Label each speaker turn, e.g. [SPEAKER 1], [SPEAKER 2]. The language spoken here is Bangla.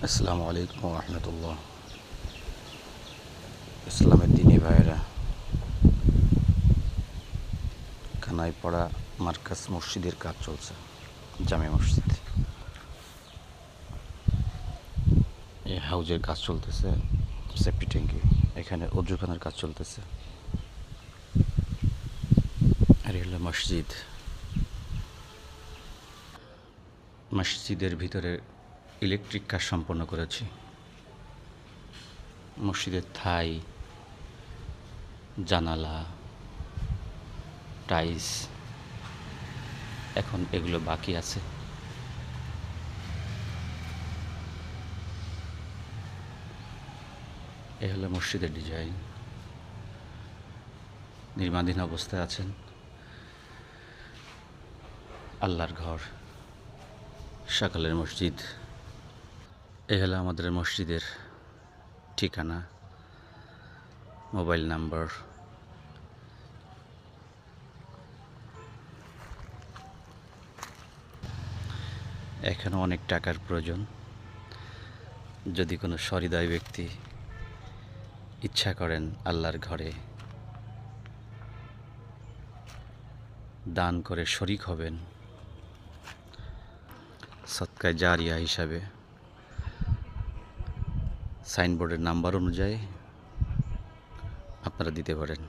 [SPEAKER 1] আসসালামু আলাইকুম রহমতুল্লাহ। ইসলামের দিনী ভাইয়েরা, কানাইপাড়া মার্কাজ মসজিদের কাজ চলছে। জামে মসজিদ, এই হাউজের কাজ চলতেছে। সেফটি ট্যাঙ্কি, এখানে অজুখানার কাজ চলতেছে। আর হলো মসজিদ। মসজিদের ভিতরে ইলেকট্রিক কাজ সম্পন্ন করেছি। মসজিদের থাই, জানালা, টাইলস, এখন এগুলো বাকি আছে। এ হলো মসজিদের ডিজাইন। নির্মাণাধীন অবস্থায় আছেন। আল্লাহর ঘর, সকালের মসজিদ। এ হলো আমাদের মসজিদের ঠিকানা, মোবাইল নাম্বার। এখানে অনেক টাকার প্রয়োজন। যদি কোনো সহৃদয় ব্যক্তি ইচ্ছা করেন আল্লাহর ঘরে দান করে শরিক হবেন, সদকায়ে জারিয়া হিসাবে সাইনবোর্ডের নাম্বার অনুযায়ী আপনারা দিতে পারেন।